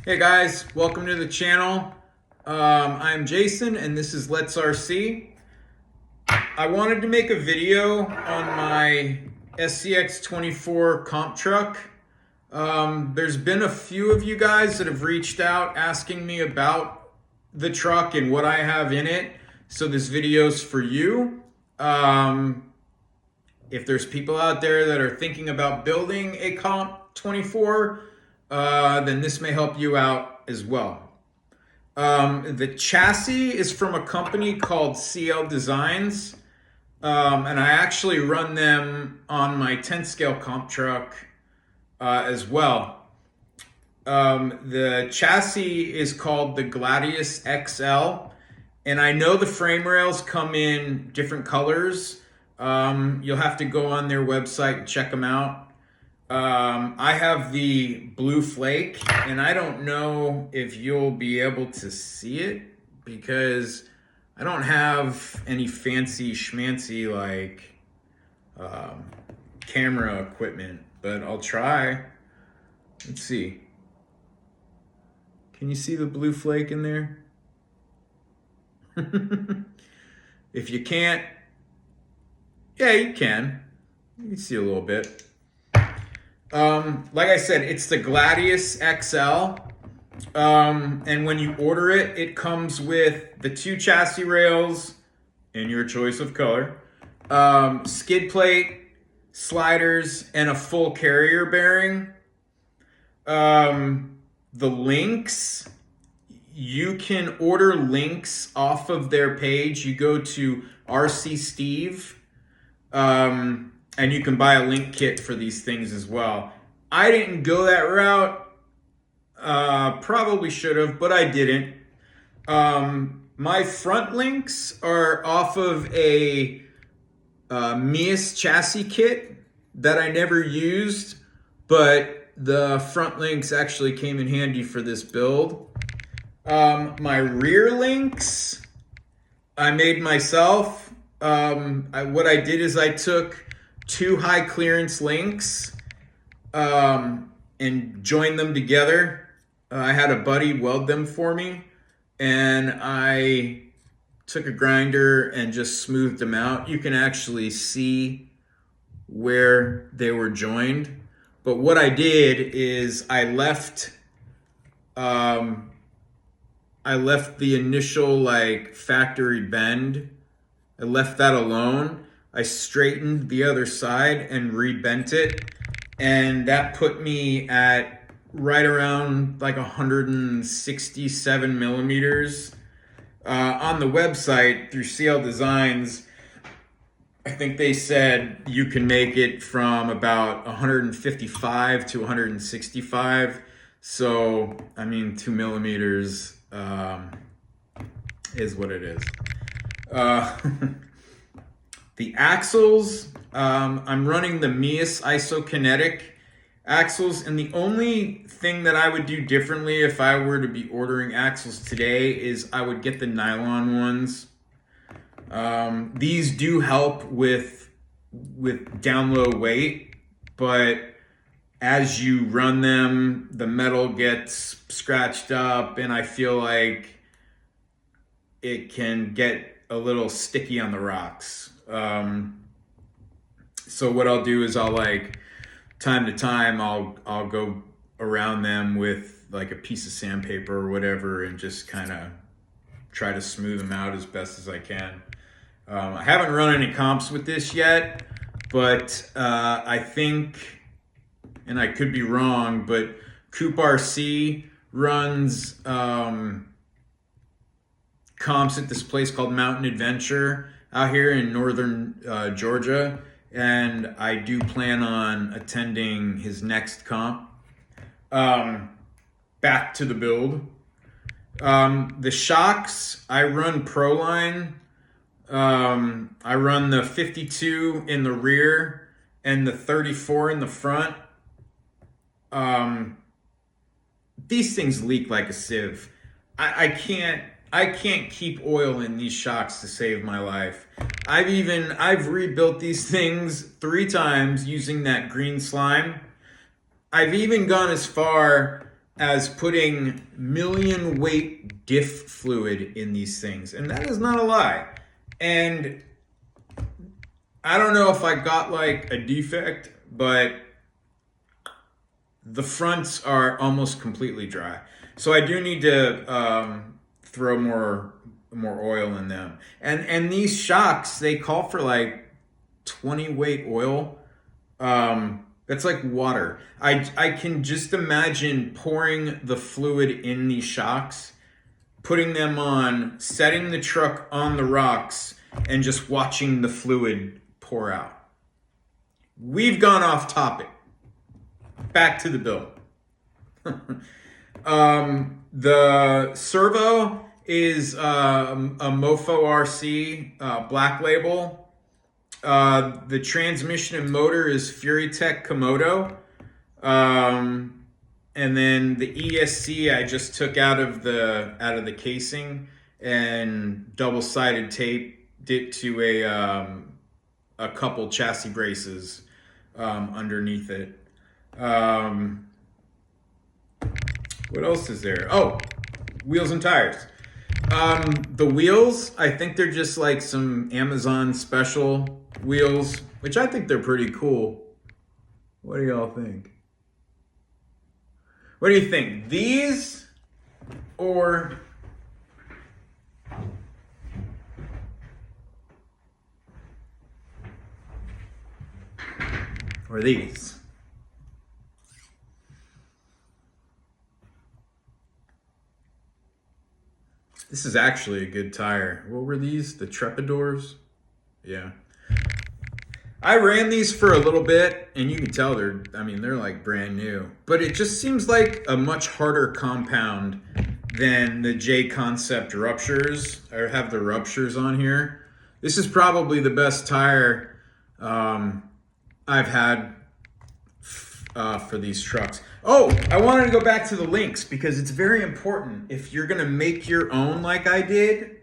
Hey guys, welcome to the channel. I'm Jason and this is Let's RC. I wanted to make a video on my SCX24 comp truck. There's been a few of you guys that have reached out asking me about the truck and what I have in it. So this video's for you. If there's people out there that are thinking about building a comp 24, then this may help you out as well. The chassis is from a company called CLdesigns, and I actually run them on my 10 scale comp truck as well. The chassis is called the Gladius XL, and I know the frame rails come in different colors. You'll have to go on their website and check them out. I have the blue flake, and I don't know if you'll be able to see it because I don't have any fancy schmancy like camera equipment, but I'll try. Let's see. Can you see the blue flake in there? If you can't, yeah, you can. You can see a little bit. Like I said, it's the Gladius XL. And when you order it, it comes with the 2 chassis rails in your choice of color, skid plate, sliders, and a full carrier bearing. The links, you can order links off of their page. You go to RC Steve, and you can buy a link kit for these things as well. I didn't go that route. Probably should have, but I didn't. My front links are off of a Mias chassis kit that I never used, but the front links actually came in handy for this build. My rear links, I made myself. What I did is I took 2 high clearance links and joined them together. I had a buddy weld them for me, and I took a grinder and just smoothed them out. You can actually see where they were joined. But what I did is I left the initial like factory bend. I left that alone. I straightened the other side and rebent it, and that put me at right around like 167 millimeters. On the website through CLdesigns, I think they said you can make it from about 155 to 165. So, I mean, 2 millimeters is what it is. The axles, I'm running the Mias isokinetic axles, and the only thing that I would do differently if I were to be ordering axles today is I would get the nylon ones. These do help with down low weight, but as you run them, the metal gets scratched up, and I feel like it can get a little sticky on the rocks. So what I'll do is I'll like time to time I'll go around them with like a piece of sandpaper or whatever and just kind of try to smooth them out as best as I can. I haven't run any comps with this yet, but I think, and I could be wrong, but Coop RC runs comps at this place called Mountain Adventure out here in northern Georgia, and I do plan on attending his next comp. Back to the build. The shocks, I run Proline. I run the 52 in the rear and the 34 in the front. These things leak like a sieve. I can't keep oil in these shocks to save my life. I've rebuilt these things 3 times using that green slime. I've even gone as far as putting million weight diff fluid in these things. And that is not a lie. And I don't know if I got like a defect, but the fronts are almost completely dry. So I do need to throw more oil in them. And these shocks, they call for like 20 weight oil. That's like water. I can just imagine pouring the fluid in these shocks, putting them on, setting the truck on the rocks, and just watching the fluid pour out. We've gone off topic. Back to the build. The servo is a Mofo RC Black Label. The transmission and motor is Furytech Komodo. And then the ESC I just took out of the casing and double-sided taped it to a couple chassis braces underneath it. What else is there? Oh, wheels and tires. The wheels, I think they're just like some Amazon special wheels, which I think they're pretty cool. What do y'all think? What do you think? These or these? This is actually a good tire. What were these? The Trepadors? Yeah. I ran these for a little bit, and you can tell they're like brand new. But it just seems like a much harder compound than the J Concept Ruptures. I have the Ruptures on here. This is probably the best tire I've had for these trucks. Oh, I wanted to go back to the links because it's very important. If you're gonna make your own like I did,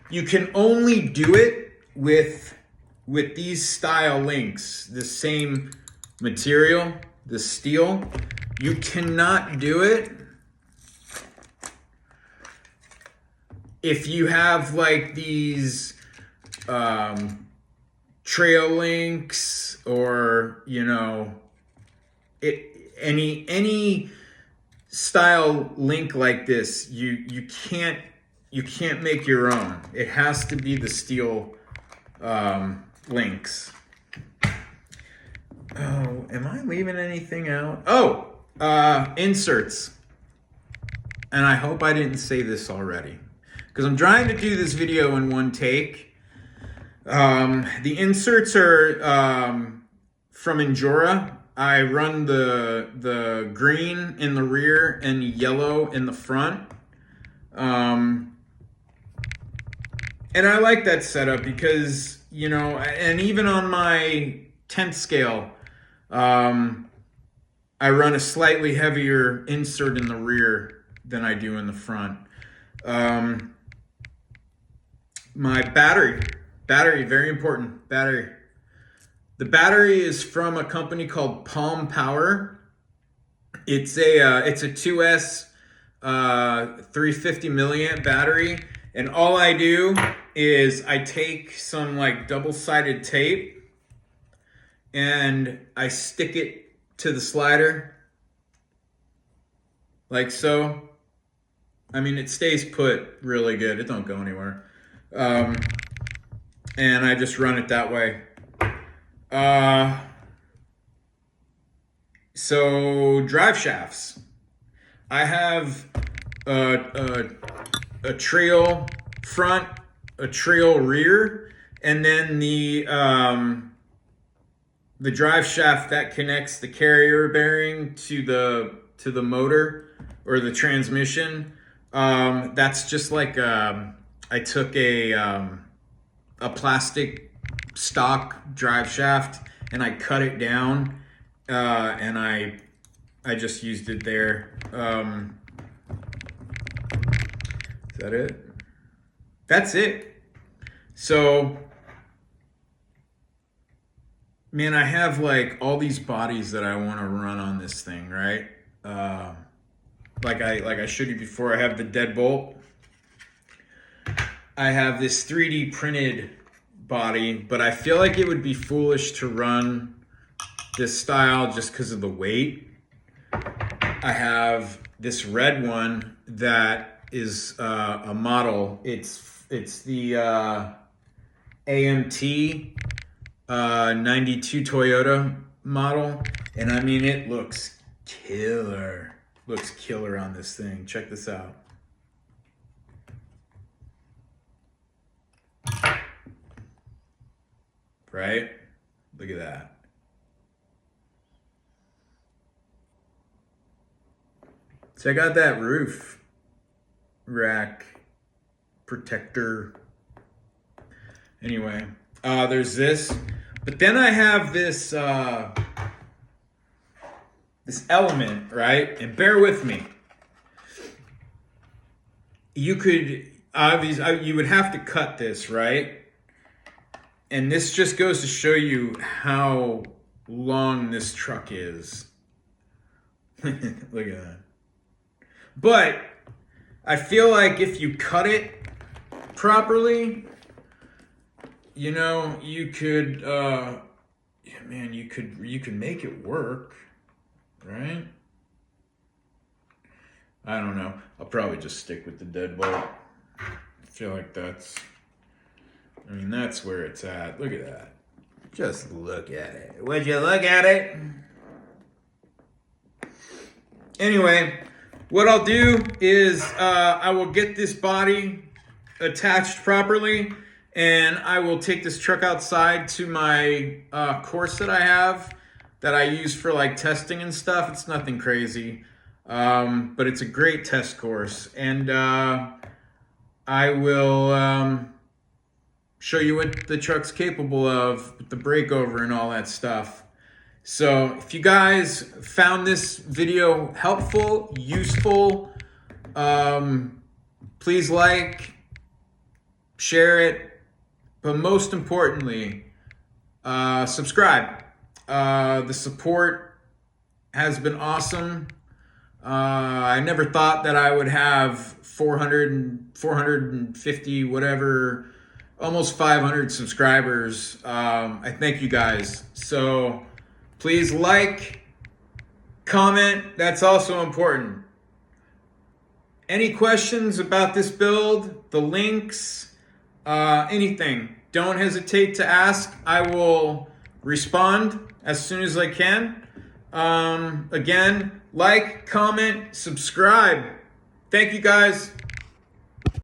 you can only do it with these style links, the same material, the steel. You cannot do it if you have like these trail links or, you know, any style link like this. You can't make your own. It has to be the steel links. Oh, am I leaving anything out? Oh, inserts. And I hope I didn't say this already, because I'm trying to do this video in one take. The inserts are from Endura. I run the green in the rear and yellow in the front. And I like that setup because, you know, and even on my 10th scale, I run a slightly heavier insert in the rear than I do in the front. My battery, very important, battery. The battery is from a company called Palm Power. It's a 2S 350 milliamp battery. And all I do is I take some like double-sided tape and I stick it to the slider like so. I mean, it stays put really good. It don't go anywhere. And I just run it that way. So drive shafts. I have a trail front, a trail rear, and then the drive shaft that connects the carrier bearing to the motor or the transmission. That's just like I took a plastic stock drive shaft and I cut it down, and I just used it there. Is that it? That's it. So, man, I have like all these bodies that I want to run on this thing, right? like I showed you before, I have the deadbolt. I have this 3D printed body, but I feel like it would be foolish to run this style just because of the weight. I have this red one that is a model. It's the AMT 92 Toyota model, and I mean, it looks killer. Looks killer on this thing. Check this out. Right? Look at that. Check out that roof rack protector. Anyway, there's this, but then I have this this element, right? And bear with me. You could obviously you would have to cut this, right? And this just goes to show you how long this truck is. Look at that. But I feel like if you cut it properly, you know, you could, yeah, man, you could make it work, right? I don't know. I'll probably just stick with the deadbolt. I feel like that's where it's at. Look at that. Just look at it. Would you look at it? Anyway, what I'll do is I will get this body attached properly, and I will take this truck outside to my course that I have that I use for like testing and stuff. It's nothing crazy, but it's a great test course, and I will show you what the truck's capable of with the breakover and all that stuff. So if you guys found this video helpful, useful, please like, share it, but most importantly, subscribe. The support has been awesome. I never thought that I would have 450, whatever, almost 500 subscribers. I thank you guys. So please like, comment. That's also important. Any questions about this build, the links, anything, don't hesitate to ask. I will respond as soon as I can. Again, like, comment, subscribe. Thank you guys.